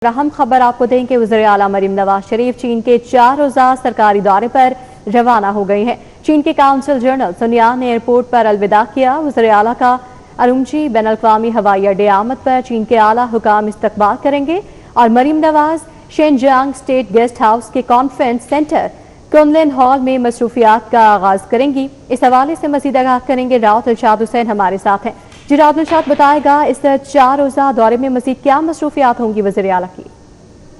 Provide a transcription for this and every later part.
अहम खबर आपको दें कि वज़ीर आला मरीम नवाज शरीफ चीन के 4 रोज़ा सरकारी दौरे पर रवाना हो गई हैं। चीन के काउंसिल जनरल सुनयान ने एयरपोर्ट पर अलविदा किया। वज़ीर आला का अरुमची बैनुल-अक़वामी हवाई अड्डे आमद पर चीन के आला हुकाम इस्तकबाल करेंगे और Maryam Nawaz Xinjiang state guest house के कॉन्फ्रेंस सेंटर कुनलिन हॉल में मसरूफियात का आगाज करेंगी। इस हवाले से मज़ीद आगाह करेंगे राव दिलशाद हुसैन हमारे साथ हैं। जी राव दिलशाद, बताएगा इस 4 रोज़ा दौरे में मज़ीद क्या मसरूफियात होंगी वज़ीर आला की?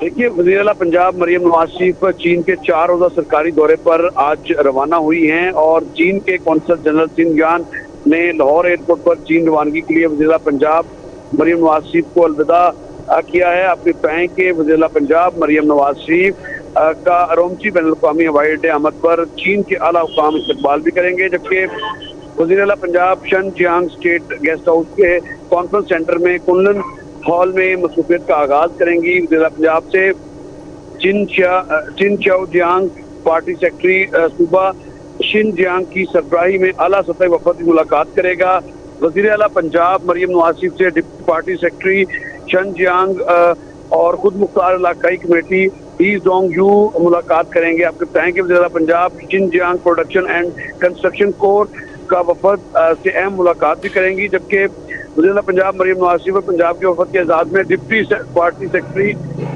देखिए, वज़ीर आला पंजाब मरियम नवाज शरीफ चीन के 4 रोज़ा सरकारी दौरे पर आज रवाना हुई हैं और चीन के कौंसल जनरल सिंजियान ने लाहौर एयरपोर्ट पर चीन रवानगी के लिए वज़ीर आला पंजाब मरियम नवाज शरीफ को अलविदा किया है। आपके बताएं कि वज़ीर आला पंजाब मरियम नवाज शरीफ का अरुमची बैनुल-अक़वामी हवाई अड्डे आमद पर चीन के आला हुकाम इस्तकबाल भी करेंगे, जबकि वज़ीर आला पंजाब शेनजियांग स्टेट गेस्ट हाउस के कॉन्फ्रेंस सेंटर में कुनलिन हॉल में मसरूफियत का आगाज करेंगी। वज़ीर आला पंजाब से चिनचाओजियांग पार्टी सेक्रेटरी सूबा शिनजियांग की सरबराही में आला सतह वफद की मुलाकात करेगा। वज़ीर आला पंजाब मरियम नवाज शरीफ से डिप्टी पार्टी सेक्रेटरी शिनजियांग और खुद मुख्तार इलाकाई कमेटी ही जोंग यू मुलाकात करेंगे। आपको बताएं कि वज़ीर आला Punjab Xinjiang production and construction corps का वफद से अहम मुलाकात भी करेंगी, जबकि वज़ीर आला पंजाब मरियम नवाज शरीफ और पंजाब के वफद के एजाज में डिप्टी पार्टी सेक्रेटरी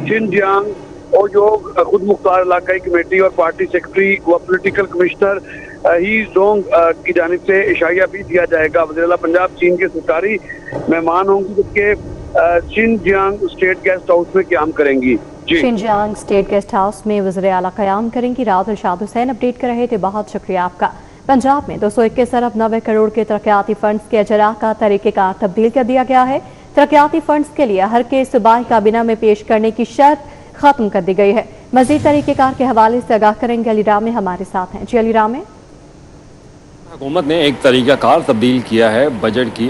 शिनजियांग और जो खुद मुख्तार इलाकाई कमेटी और पार्टी सेक्रेटरी व पोलिटिकल कमिश्नर ही जोंग की जानिब से इशाया भी दिया जाएगा। वज़ीर आला पंजाब चीन के सरकारी मेहमान होंगी, जबकि शिनजियांग स्टेट गेस्ट हाउस में क़याम करेंगी। शिनजियांग स्टेट गेस्ट हाउस में वज़ीर आला क़याम करेंगी। राव दिलशाद हुसैन अपडेट कर रहे थे, बहुत शुक्रिया आपका। पंजाब में 221 अरब 90 करोड़ के तरक्याती फंड्स के अजरा का तरीक़ेकार तब्दील कर दिया गया है। तरक्याती फंड्स के लिए हर केस सूबाई काबीना में पेश करने की शर्त खत्म कर दी गई है। मजीद तरीक़ेकार के हवाले से आगाह करेंगे अली रामे हमारे साथ हैं। जी अली रामे, हुकूमत ने एक तरीक़ाकार तब्दील किया है बजट की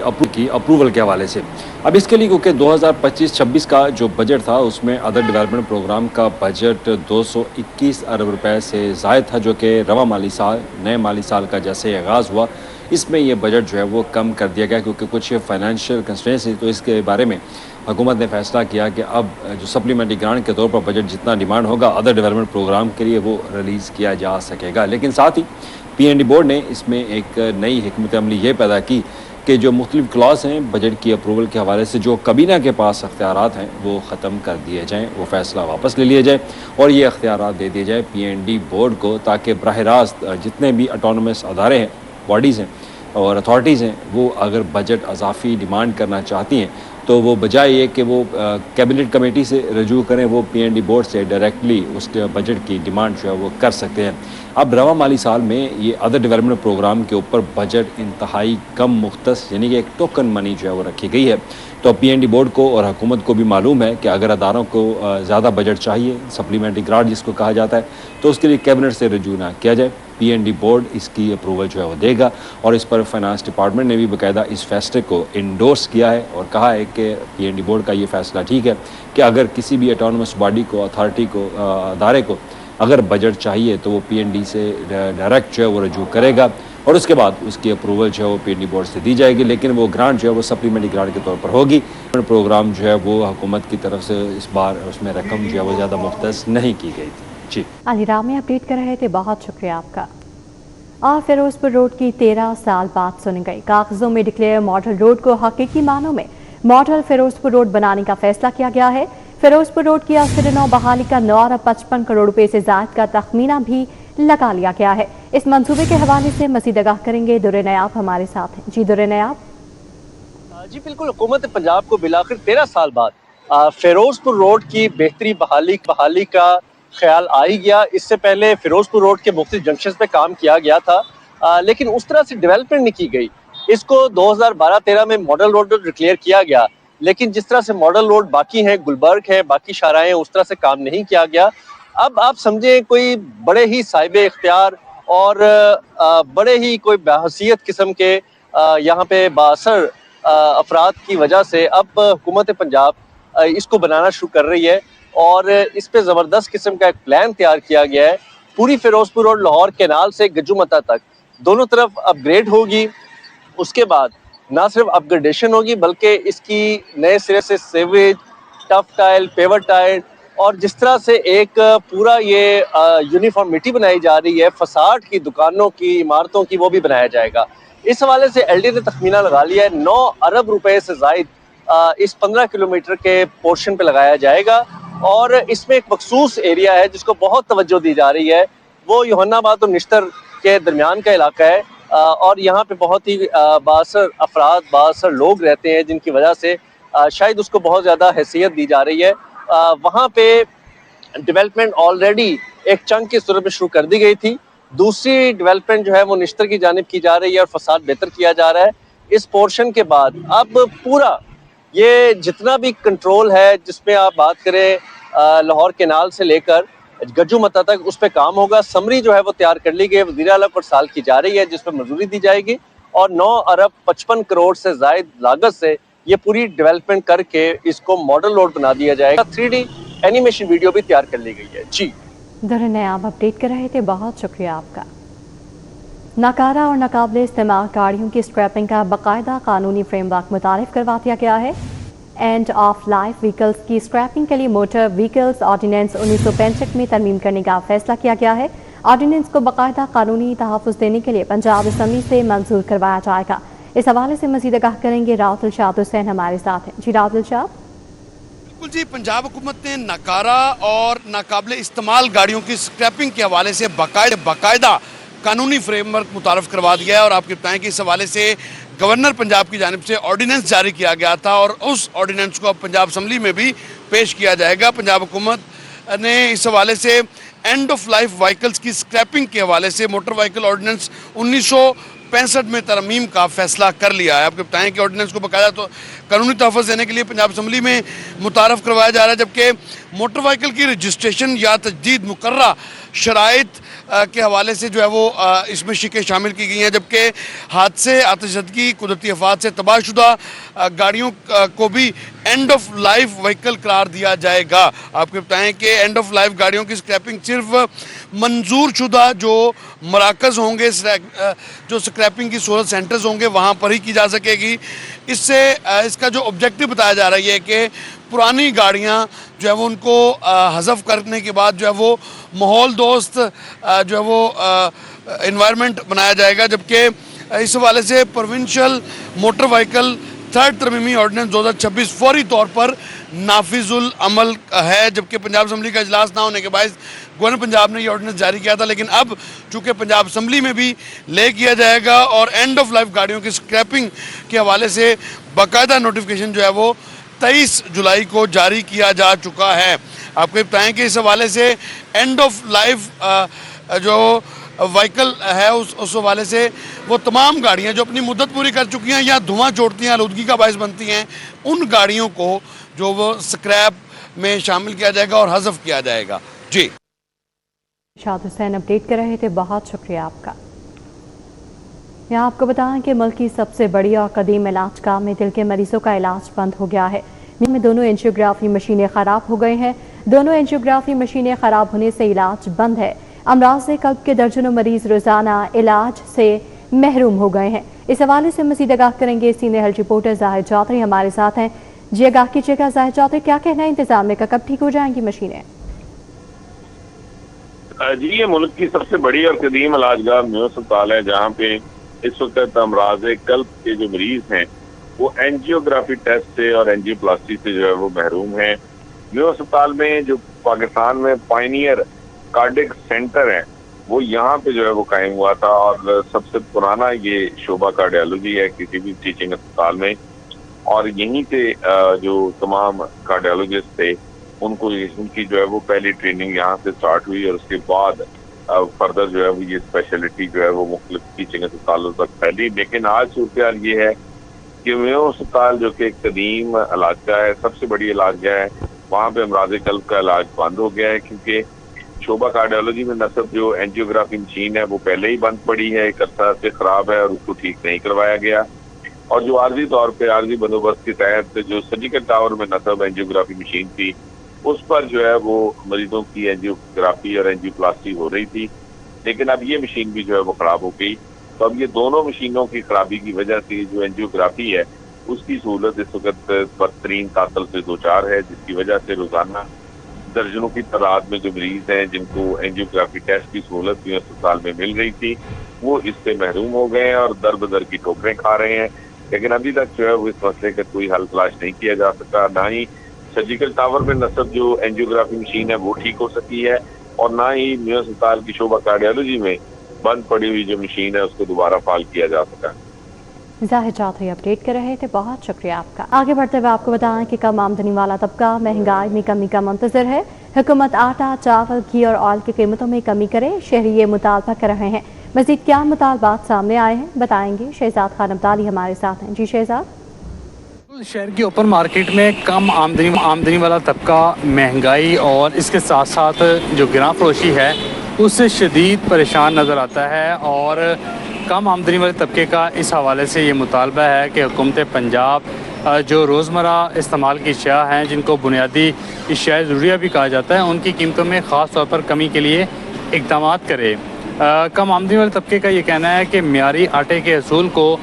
अप्रूवल के हवाले से। अब इसके लिए क्योंकि 2025-26 का जो बजट था उसमें अदर डेवलपमेंट प्रोग्राम का बजट 221 अरब रुपए से ज़ायद था, जो कि रवा माली साल नए माली साल का जैसे आगाज़ हुआ इसमें ये बजट जो है वो कम कर दिया गया क्योंकि कुछ फाइनेंशियल कंस्ट्रेंट्स थी। तो इसके बारे में हुकूमत ने फैसला किया कि अब जो सप्लीमेंट्री ग्रांट के तौर पर बजट जितना डिमांड होगा अदर डेवलपमेंट प्रोग्राम के लिए वो रिलीज़ किया जा सकेगा। लेकिन साथ ही PND बोर्ड ने इसमें एक नई हिकमत अमली ये पैदा की कि जो मुख्तलिफ क्लॉज हैं बजट की अप्रूवल के हवाले से जो कबीना के पास अख्तियारात हैं वो ख़त्म कर दिए जाएँ, वो फ़ैसला वापस ले लिया जाए और ये अख्तियारात दे दिए जाए PND बोर्ड को, ताकि बराह रास्त जितने भी ऑटोनमस अदारे हैं, बॉडीज़ हैं और अथॉरिटीज़ हैं, वो अगर बजट अजाफ़ी डिमांड करना चाहती हैं तो वो बजाय ये कि वो कैबिनेट कमेटी से रजू करें, वो PND बोर्ड से डायरेक्टली उसके बजट की डिमांड जो है वो कर सकते हैं। अब रवा माली साल में ये अदर डेवलपमेंट प्रोग्राम के ऊपर बजट इंतहाई कम मुख्तस यानी कि एक टोकन मनी जो है वो रखी गई है। तो PND बोर्ड को और हुकूमत को भी मालूम है कि अगर अदारों को ज़्यादा बजट चाहिए, सप्लीमेंट्री ग्रांट जिसको कहा जाता है, तो उसके लिए कैबिनेट से रजू ना किया जाए। PND बोर्ड इसकी अप्रूवल जो है वो देगा और इस पर फाइनेंस डिपार्टमेंट ने भी बाकायदा इस फैसले को इंडोर्स किया है और कहा है कि PND बोर्ड का ये फैसला ठीक है कि अगर किसी भी ऑटोनमस बॉडी को, अथॉरिटी को, अदारे को अगर बजट चाहिए तो वो PND से डायरेक्ट जो है वो रजू करेगा और उसके बाद उसकी अप्रूवल जो है वो PND बोर्ड से दी जाएगी। लेकिन वो ग्रांट जो है वो सप्लीमेंट्री ग्रांट के तौर पर होगी। प्रोग्राम जो है वो हुकूमत की तरफ से इस बार उसमें रकम जो है वो ज़्यादा मुख्तस नहीं की गई थी। जी अली रामे अपडेट कर रहे थे, बहुत शुक्रिया आपका। फिरोजपुर रोड की 13 साल बाद सुनी गई। कागजों में डिक्लेयर मॉडल रोड को हकीकी मानों में मॉडल फिरोजपुर रोड बनाने का फैसला किया गया है। फिरोजपुर रोड की असर नौ बहाली का 9 अरब 55 करोड़ रुपए से ज़ायद का तखमीना भी लगा लिया गया है। इस मंसूबे के हवाले से मज़ीद आगाह करेंगे दुर्रे नयाब हमारे साथ हैं। जी दुर्रे नयाब। जी बिल्कुल, हुकूमत पंजाब को बिलाखिर 13 साल बाद फिरोजपुर रोड की बेहतरी बहाली का ख्याल आ ही गया। इससे पहले फिरोजपुर रोड के मुख्तलिफ जंक्शंस पे काम किया गया था, लेकिन उस तरह से डेवलपमेंट नहीं की गई। इसको 2012-13 में मॉडल रोड डिक्लेयर किया गया, लेकिन जिस तरह से मॉडल रोड बाकी हैं, गुलबर्ग है, बाकी शाराएं, उस तरह से काम नहीं किया गया। अब आप समझे कोई बड़े ही साहिब इख्तियार और बड़े ही कोई बाहसियत किस्म के यहाँ पे बासर अफराद की वजह से अब हुकूमत पंजाब इसको बनाना शुरू कर रही है और इस पे ज़बरदस्त किस्म का एक प्लान तैयार किया गया है। पूरी फिरोजपुर रोड लाहौर कैनाल से गज्जूमता तक दोनों तरफ अपग्रेड होगी। उसके बाद ना सिर्फ अपग्रेडेशन होगी बल्कि इसकी नए सिरे से sewage tough tile, paver tile और जिस तरह से एक पूरा ये यूनिफॉर्मिटी बनाई जा रही है फसाड की, दुकानों की, इमारतों की, वो भी बनाया जाएगा। इस हवाले से एलडी ने तखमीना लगा लिया है 9 अरब रुपए से जायद इस 15 किलोमीटर के पोर्शन पे लगाया जाएगा और इसमें एक मखसूस एरिया है जिसको बहुत तवज्जो दी जा रही है, वो यूहन्नाबाद और निश्तर के दरमियान का इलाका है और यहाँ पे बहुत ही बासर अफराद, बासर लोग रहते हैं जिनकी वजह से शायद उसको बहुत ज़्यादा हैसियत दी जा रही है। वहाँ पे डेवलपमेंट ऑलरेडी एक चंक की सूरत में शुरू कर दी गई थी, दूसरी डेवलपमेंट जो है वो निश्तर की जानिब की जा रही है और फसाद बेहतर किया जा रहा है। इस पोर्शन के बाद अब पूरा ये जितना भी कंट्रोल है जिसमें आप बात करें लाहौर कैनाल से लेकर गज्जू मता तक, उस पर काम होगा। समरी जो है वो तैयार कर ली गई, वज़ीर आला को साल की जा रही है जिस पर मंजूरी दी जाएगी और 9 अरब 55 करोड़ से जायद लागत से ये पूरी डेवलपमेंट करके इसको मॉडल रोड बना दिया जाएगा। 3D एनिमेशन वीडियो भी तैयार कर ली गई है। जी दरअसल आप अपडेट कर रहे थे, बहुत शुक्रिया आपका। नाकारा और नाकाबिले इस्तेमाल गाड़ियों की स्क्रैपिंग का बाकायदा कानूनी फ्रेमवर्क मुतारिफ करवा दिया गया है। एंड ऑफ लाइफ व्हीकल्स की स्क्रैपिंग के लिए मोटर व्हीकल्स ऑर्डिनेंस 1965 में तरमीम करने का फैसला किया गया है। ऑर्डिनेंस को बाकायदा कानूनी तहफ़्फ़ुज़ देने के लिए पंजाब असम्बली से मंजूर करवाया जाएगा। इस हवाले से मज़ीद आगाह करेंगे राव दिलशाद हुसैन हमारे साथ हैं। जी राव दिलशाद। बिल्कुल जी, पंजाब हुकूमत ने नाकारा और नाकाबिले इस्तेमाल गाड़ियों की स्क्रैपिंग के हवाले से बाकायदा कानूनी फ्रेमवर्क मुतारफ़ करवा दिया है और आपको बताएं कि इस हवाले से गवर्नर पंजाब की जानिब से ऑर्डिनेंस जारी किया गया था और उस ऑर्डिनेंस को अब पंजाब असम्बली में भी पेश किया जाएगा। पंजाब हुकूमत ने इस हवाले से एंड ऑफ लाइफ व्हीकल्स की स्क्रैपिंग के हवाले से मोटर व्हीकल ऑर्डिनेंस 1965 में तरमीम का फैसला कर लिया है। आपको बताएं कि ऑर्डिनेंस को बकायदा तो कानूनी तहफ़्फ़ुज़ देने के लिए पंजाब असम्बली में मुतारफ़ करवाया जा रहा है, जबकि मोटर व्हीकल की रजिस्ट्रेशन या तजदीद मुकर्रा शराइत के हवाले से जो है वो इसमें शिकें शामिल की गई हैं, जबकि हादसे, आतिशज़दगी, कुदरती आफात से तबाहशुदा गाड़ियों को भी एंड ऑफ लाइफ व्हीकल करार दिया जाएगा। आपको बताएं कि एंड ऑफ लाइफ गाड़ियों की स्क्रैपिंग सिर्फ मंजूर शुदा जो मराकज़ होंगे, जो स्क्रैपिंग की सूरत सेंटर्स होंगे, वहाँ पर ही की जा सकेगी। इससे इसका जो ऑब्जेक्टिव बताया जा रहा है कि पुरानी गाड़ियाँ जो है वो उनको हज़फ करने के बाद जो है वो माहौल दोस्त जो है वो इन्वायरमेंट बनाया जाएगा, जबकि इस हवाले से प्रोविंशियल मोटर व्हीकल 3rd तरमीमी ऑर्डिनेंस 2026 फौरी तौर पर नाफिजुल अमल है। जबकि पंजाब असम्बली का इजलास ना होने के बायस गवर्नर पंजाब ने ये ऑर्डिनेंस जारी किया था, लेकिन अब चूँकि पंजाब असम्बली में भी ले किया जाएगा और एंड ऑफ लाइफ गाड़ियों की स्क्रैपिंग के हवाले से बाकायदा नोटिफिकेशन जो है वो 23 जुलाई को जारी किया जा चुका है। आपको बताएं कि इस हवाले से एंड ऑफ लाइफ जो व्हीकल है उस हवाले से वो तमाम गाड़ियां जो अपनी मुद्दत पूरी कर चुकी हैं या धुआं छोड़ती हैं, आलूदगी का बायस बनती हैं, उन गाड़ियों को जो वो स्क्रैप में शामिल किया जाएगा और हज़फ किया जाएगा। जी शाद हुसैन अपडेट कर रहे थे, बहुत शुक्रिया आपका। यहाँ आपको बताएं कि मुल्क की सबसे बड़ी और कदीम इलाज गाह में दिल के मरीजों का इलाज बंद हो गया है। में दोनों एंजियोग्राफी मशीनें ख़राब हो गई हैं। दोनों एंजियोग्राफी मशीनें ख़राब होने से इलाज बंद है। अमराज कल्ब के दर्जनों मरीज रोज़ाना इलाज से महरूम हो गए हैं। इस हवाले से मज़ीद आगाह करेंगे senior health reporter Zahid Chaudhary हमारे साथ हैं। जी आगाह कीजिएगा जाहिद चौधरी, क्या कहना है इंतजामिया का, कब ठीक हो जाएंगी मशीनें? जी, ये मुल्क की सबसे बड़ी और कदीम इलाजगाह मेयो अस्पताल है, जहाँ पे इस वक्त अमराज कल्ब के जो मरीज हैं वो एंजियोग्राफी टेस्ट से और एंजियोप्लास्टी से जो है वो महरूम है। मेयो अस्पताल में जो पाकिस्तान में पायनियर कार्डिक सेंटर है वो यहाँ पे जो है वो कायम हुआ था और सबसे पुराना ये शोबा कार्डियोलॉजी है किसी भी टीचिंग अस्पताल में, और यहीं से जो तमाम कार्डियोलॉजिस्ट थे उनकी जो है वो पहली ट्रेनिंग यहाँ से स्टार्ट हुई और उसके बाद फर्दर जो है वो ये स्पेशलिटी जो है वो मुख्तलिफ टीचिंग अस्पतालों तक फैली। लेकिन आज सूरत ये है कि मेयो अस्पताल जो कि एक कदीम इलाजगाह है, सबसे बड़ी इलाजगाह है, वहाँ पे अमराज कल्ब का इलाज बंद हो गया है क्योंकि शोबा कार्डियोलॉजी में नसब जो एंजियोग्राफी मशीन है वो पहले ही बंद पड़ी है, एक अर्सा से खराब है और उसको ठीक नहीं करवाया गया। और जो आर्जी तौर पे आर्जी बंदोबस्त के तहत जो सर्जिकल टावर में नसब एंजियोग्राफी मशीन थी उस पर जो है वो मरीजों की एंजियोग्राफी और एंजियोप्लास्टी हो रही थी, लेकिन अब ये मशीन भी जो है वो खराब हो गई। तो अब ये दोनों मशीनों की खराबी की वजह से जो एंजियोग्राफी है اس کی سہولت اس وقت بدترین تعطل سے دوچار ہے، جس کی وجہ سے روزانہ درجنوں کی تعداد میں جو مریض ہیں جن کو اینجیوگرافی ٹیسٹ کی سہولت بھی اسپتال میں مل رہی تھی وہ اس سے محروم ہو گئے ہیں اور در بدر کی ٹھوکریں کھا رہے ہیں. لیکن ابھی تک جو ہے وہ اس مسئلے کا کوئی حل تلاش نہیں کیا جا سکا. نہ ہی سرجیکل ٹاور میں نصب جو اینجیوگرافی مشین ہے وہ ٹھیک ہو سکی ہے اور نہ ہی نیو اسپتال کی شعبہ کارڈیالوجی میں بند پڑی ہوئی جو مشین ہے اس کو دوبارہ فعال کیا جا سکا. ظاہر چودھری اپڈیٹ کر رہے تھے، بہت شکریہ آپ کا. آگے بڑھتے ہوئے آپ کو بتائیں کہ کم آمدنی والا طبقہ مہنگائی میں کمی کا منتظر ہے. حکومت آٹا، چاول، گھی اور آئل کی قیمتوں میں کمی کرے، شہری یہ مطالبہ کر رہے ہیں. مزید کیا مطالبات سامنے آئے ہیں بتائیں گے شہزاد خان ابدالی ہمارے ساتھ ہیں. جی شہزاد. شہر کی اوپن مارکیٹ میں کم آمدنی والا طبقہ مہنگائی اور اس کے ساتھ ساتھ جو گراں فروشی ہے اس سے شدید پریشان نظر آتا ہے، اور کم آمدنی والے طبقے کا اس حوالے سے یہ مطالبہ ہے کہ حکومت پنجاب جو روزمرہ استعمال کی اشیاء ہیں جن کو بنیادی اشیاء ضروریہ بھی کہا جاتا ہے ان کی قیمتوں میں خاص طور پر کمی کے لیے اقدامات کرے. کم آمدنی والے طبقے کا یہ کہنا ہے کہ معیاری آٹے کے حصول کو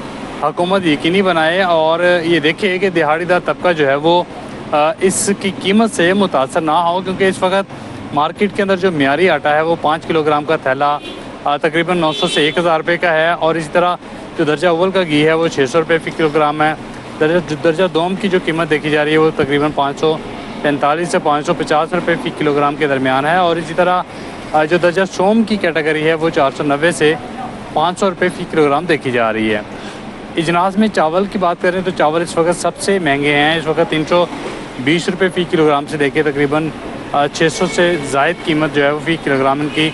حکومت یقینی بنائے اور یہ دیکھے کہ دہاڑی دار طبقہ جو ہے وہ اس کی قیمت سے متاثر نہ ہو، کیونکہ اس وقت مارکیٹ کے اندر جو معیاری آٹا ہے وہ 5 کلو گرام کا تھیلا تقریباً 900 سے 1000 روپے کا ہے، اور اسی طرح جو درجہ اول کا گھی ہے وہ 600 روپے فی کلو گرام ہے. درجہ دوم کی جو قیمت دیکھی جا رہی ہے وہ تقریباً 545 سے 550 روپے فی کلو گرام کے درمیان ہے، اور اسی طرح جو درجہ سوم کی کیٹیگری ہے وہ 490 سے 500 روپے فی کلو گرام دیکھی جا رہی ہے. اجناس میں چاول کی بات کریں تو چاول اس وقت سب سے مہنگے ہیں. اس وقت 320 روپے فی کلو گرام سے دیکھے تقریباً 600 سے زائد قیمت جو ہے وہ فی کلو گرام ان کی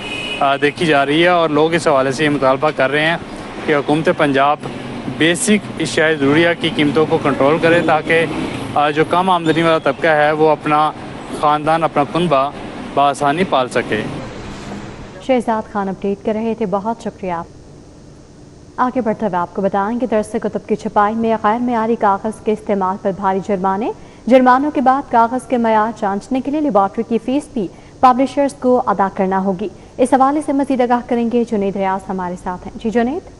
دیکھی جا رہی ہے، اور لوگ اس حوالے سے یہ مطالبہ کر رہے ہیں کہ حکومت پنجاب بیسک اشیاء ضروریہ کی قیمتوں کو کنٹرول کرے تاکہ جو کم آمدنی والا طبقہ ہے وہ اپنا خاندان، اپنا کنبہ بآسانی پال سکے. شہزاد خان اپڈیٹ کر رہے تھے، بہت شکریہ آپ. آگے بڑھتے ہوئے آپ کو بتائیں کہ درس کتب کی چھپائی میں غیر معیاری کاغذ کے استعمال پر بھاری جرمانوں کے بعد کاغذ کے معیار جانچنے کے لیے لیبارٹری کی فیس بھی پبلشرز کو ادا کرنا ہوگی. اس حوالے سے مزید آگاہ کریں گے جنید ریاض ہمارے ساتھ ہیں. جی جنید.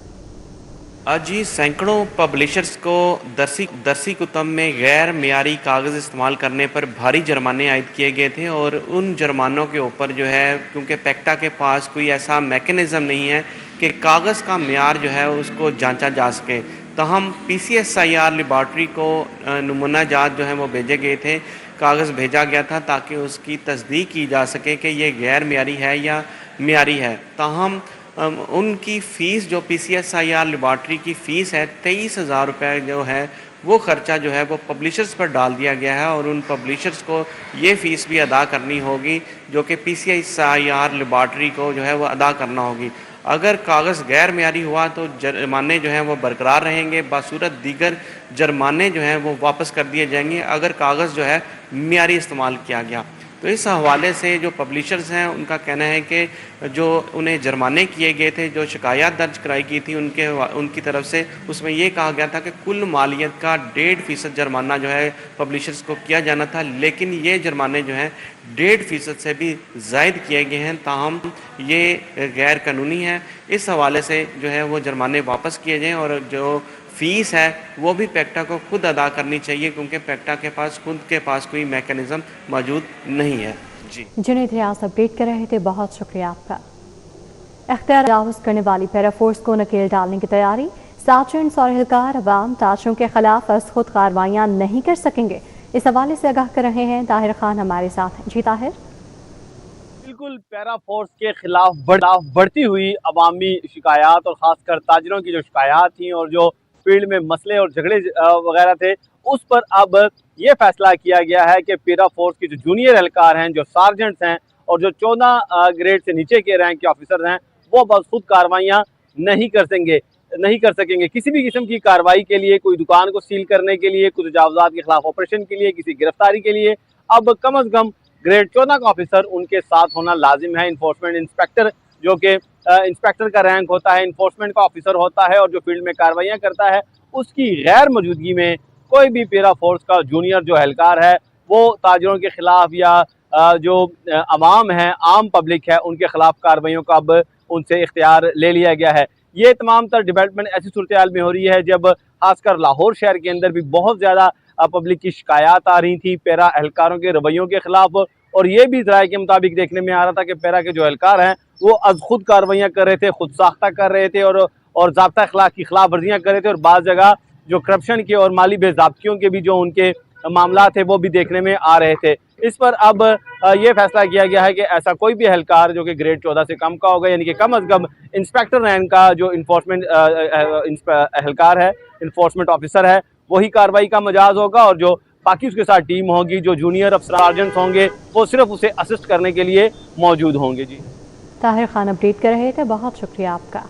جی سینکڑوں پبلشرز کو درسی کتب میں غیر معیاری کاغذ استعمال کرنے پر بھاری جرمانے عائد کیے گئے تھے، اور ان جرمانوں کے اوپر جو ہے کیونکہ پیکٹا کے پاس کوئی ایسا میکینزم نہیں ہے کہ کاغذ کا معیار جو ہے اس کو جانچا جا سکے، تاہم PCSIR لیبارٹری کو نمونہ جات جو ہیں وہ بھیجے گئے تھے، کاغذ بھیجا گیا تھا تاکہ اس کی تصدیق کی جا سکے کہ یہ غیر معیاری ہے یا معیاری ہے. تاہم ان کی فیس جو PCSIR لیبارٹری کی فیس ہے 23,000 روپے جو ہے وہ خرچہ جو ہے وہ پبلشرز پر ڈال دیا گیا ہے، اور ان پبلشرز کو یہ فیس بھی ادا کرنی ہوگی جو کہ PCSIR لیبارٹری کو جو ہے وہ ادا کرنا ہوگی. اگر کاغذ غیر معیاری ہوا تو جرمانے جو ہیں وہ برقرار رہیں گے، بصورت دیگر جرمانے جو ہیں وہ واپس کر دیے جائیں گے اگر کاغذ جو ہے معیاری استعمال کیا گیا. تو اس حوالے سے جو پبلشرز ہیں ان کا کہنا ہے کہ جو انہیں جرمانے کیے گئے تھے، جو شکایات درج کرائی کی تھی ان کی طرف سے، اس میں یہ کہا گیا تھا کہ کل مالیت کا 1.5% جرمانہ جو ہے پبلشرز کو کیا جانا تھا، لیکن یہ جرمانے جو ہیں 1.5% سے بھی زائد کیے گئے ہیں، تاہم یہ غیر قانونی ہے. اس حوالے سے جو ہے وہ جرمانے واپس کیے جائیں، اور جو فیس ہے وہ بھی پیکٹا کو خود ادا کرنی چاہیے، کیونکہ پیکٹا کے پاس خود کے پاس کوئی میکینزم موجود نہیں ہے. جی جنید ریاض اپڈیٹ کر رہے تھے، بہت شکریہ آپ کا. اختیار تجاوز کرنے والی پیرا فورس کو نکیل ڈالنے کی تیاری. سارجنٹس اور اہلکار عوام تاجروں کے خلاف از خود کارروائیاں نہیں کر سکیں گے. اس حوالے سے آگاہ کر رہے ہیں طاہر خان ہمارے ساتھ ہیں. جی طاہر. بالکل پیرا فورس کے خلاف بڑھتی ہوئی عوامی شکایات اور خاص کر تاجروں کی جو شکایات تھیں اور جو فیلڈ میں مسئلے اور جھگڑے وغیرہ تھے، اس پر اب یہ فیصلہ کیا گیا ہے کہ پیرا فورس کے جو جونیئر اہلکار ہیں، جو سارجنٹس ہیں اور جو 14 گریڈ سے نیچے کے رینک کے آفیسر ہیں، وہ بس خود کارروائیاں نہیں کر سکیں گے. کسی بھی قسم کی کارروائی کے لیے، کوئی دکان کو سیل کرنے کے لیے، کوئی تجاوزات کے خلاف آپریشن کے لیے، کسی گرفتاری کے لیے، اب کم از کم گریڈ 14 کا آفیسر ان کے ساتھ ہونا لازم ہے. انفورسمنٹ انسپیکٹر جو کہ انسپیکٹر کا رینک ہوتا ہے، انفورسمنٹ کا آفیسر ہوتا ہے اور جو فیلڈ میں کارروائیاں کرتا ہے، اس کی غیر موجودگی میں کوئی بھی پیرا فورس کا جونیئر جو اہلکار ہے وہ تاجروں کے خلاف یا جو عوام ہیں، عام پبلک ہے، ان کے خلاف کارروائیوں کا اب ان سے اختیار لے لیا گیا ہے. یہ تمام تر ڈیولپمنٹ ایسی صورتحال میں ہو رہی ہے جب خاص کر لاہور شہر کے اندر بھی بہت زیادہ پبلک کی شکایات آ رہی تھی پیرا اہلکاروں کے رویوں کے خلاف، اور یہ بھی ذرائع کے مطابق دیکھنے میں آ رہا تھا کہ پیرا کے جو اہلکار ہیں وہ از خود کارروائیاں کر رہے تھے، خود ساختہ کر رہے تھے اور ضابطہ اخلاق کی خلاف ورزیاں کر رہے تھے، اور بعض جگہ جو کرپشن کے اور مالی بے ضابطگیوں کے بھی جو ان کے معاملات تھے وہ بھی دیکھنے میں آ رہے تھے۔ اس پر اب یہ فیصلہ کیا گیا ہے کہ ایسا کوئی بھی اہلکار جو کہ گریڈ 14 سے کم کا ہوگا، یعنی کہ کم از کم انسپیکٹر رینک کا جو انفورسمنٹ اہلکار ہے، انفورسمنٹ آفیسر ہے، وہی کارروائی کا مجاز ہوگا، اور جو باقی اس کے ساتھ ٹیم ہوگی، جو جونیئر سرجنٹس ہوں گے، وہ صرف اسے اسسٹ کرنے کے لیے موجود ہوں گے۔ جی طاہر خان اپڈیٹ کر رہے تھے، بہت شکریہ آپ کا۔